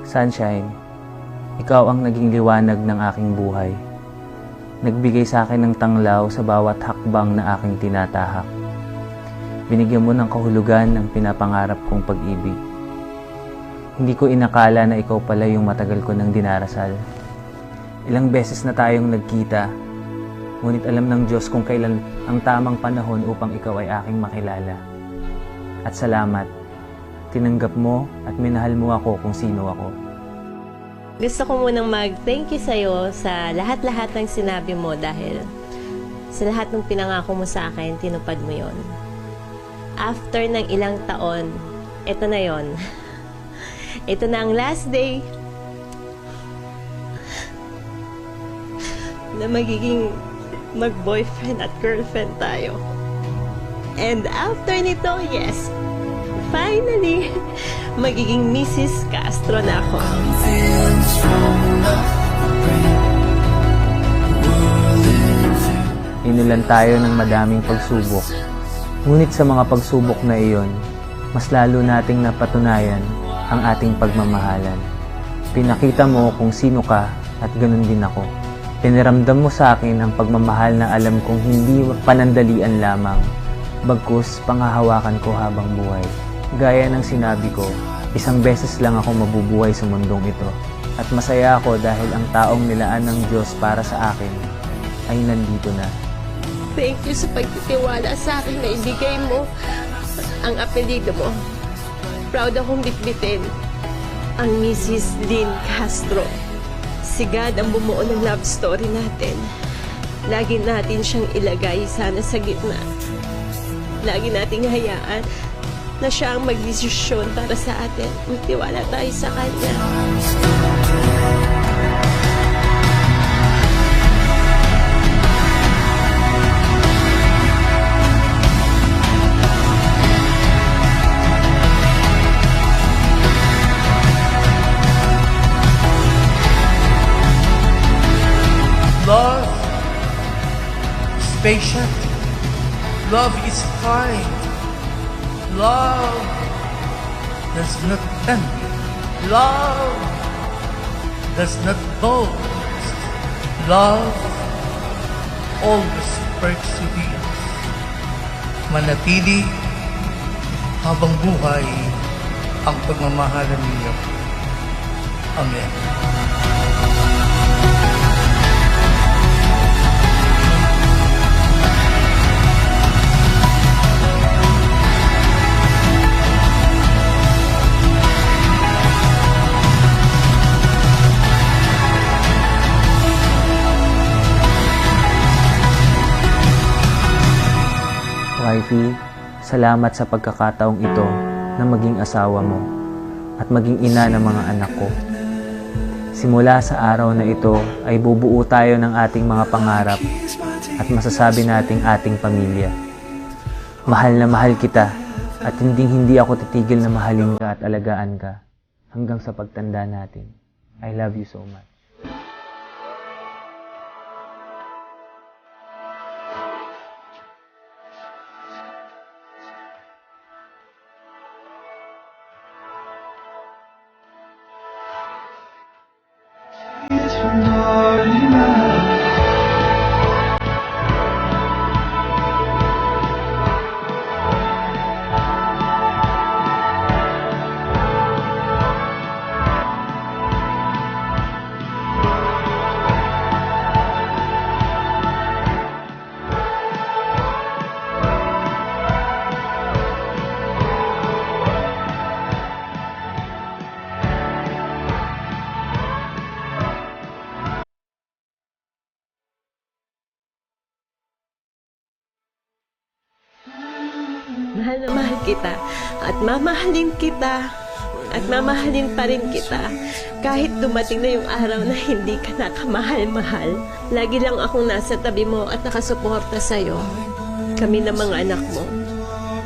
Sunshine, ikaw ang naging liwanag ng aking buhay. Nagbigay sa akin ng tanglaw sa bawat hakbang na aking tinatahak. Binigyan mo ng kahulugan ang pinapangarap kong pag-ibig. Hindi ko inakala na ikaw pala yung matagal ko nang dinarasal. Ilang beses na tayong nagkita, ngunit alam ng Diyos kung kailan ang tamang panahon upang ikaw ay aking makilala. At salamat, tinanggap mo at minahal mo ako kung sino ako. Gusto ko munang mag-thank you sa'yo sa lahat-lahat ng sinabi mo dahil sa lahat ng pinangako mo sa akin, tinupad mo yon. After ng ilang taon, ito na yon. Ito na ang last day na magiging mag-boyfriend at girlfriend tayo. And after nito, yes, finally, magiging Mrs. Castro na ako. Inulan tayo ng madaming pagsubok. Ngunit sa mga pagsubok na iyon, mas lalo nating napatunayan ang ating pagmamahalan. Pinakita mo kung sino ka at ganun din ako. Piniramdam mo sa akin ang pagmamahal na alam kong hindi panandalian lamang, bagkus panghahawakan ko habang buhay. Gaya ng sinabi ko, isang beses lang ako mabubuhay sa mundong ito. At masaya ako dahil ang taong nilaan ng Diyos para sa akin ay nandito na. Thank you sa pagtitiwala sa akin na ibigay mo ang apelido mo. Proud akong bitbitin ang Mrs. Lynn Castro. Si God ang bumuo ng love story natin. Lagi natin siyang ilagay sana sa gitna. Lagi nating hayaan na siya ang magdesisyon para sa atin. Magtiwala tayo sa Kanya. Love is patient. Love is kind. Love does not envy. Love does not boast. Love always perseveres. Manatili habang buhay ang pagmamahalan ninyo. Amen. Wifey, salamat sa pagkakataong ito na maging asawa mo at maging ina ng mga anak ko. Simula sa araw na ito ay bubuo tayo ng ating mga pangarap at masasabi nating ating pamilya. Mahal na mahal kita at hindi ako titigil na mahalin ka at alagaan ka hanggang sa pagtanda natin. I love you so much. Mahal na mahal kita at mamahalin kita at mamahalin pa rin kita kahit dumating na yung araw na hindi ka nakamahal-mahal. Lagi lang akong nasa tabi mo at nakasuporta sa'yo. Kami na mga anak mo.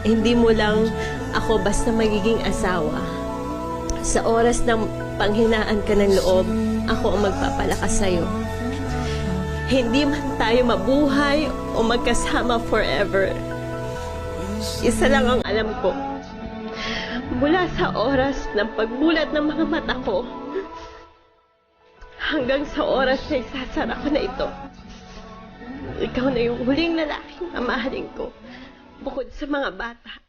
Hindi mo lang ako basta magiging asawa. Sa oras ng panghinaan ka ng loob, ako ang magpapalakas sa'yo. Hindi man tayo mabuhay o magkasama forever. Isa lang ang alam ko. Mula sa oras ng pagbulat ng mga mata ko, hanggang sa oras na isasara ko na ito. Ikaw na yung huling lalaking mamahalin ko, bukod sa mga bata.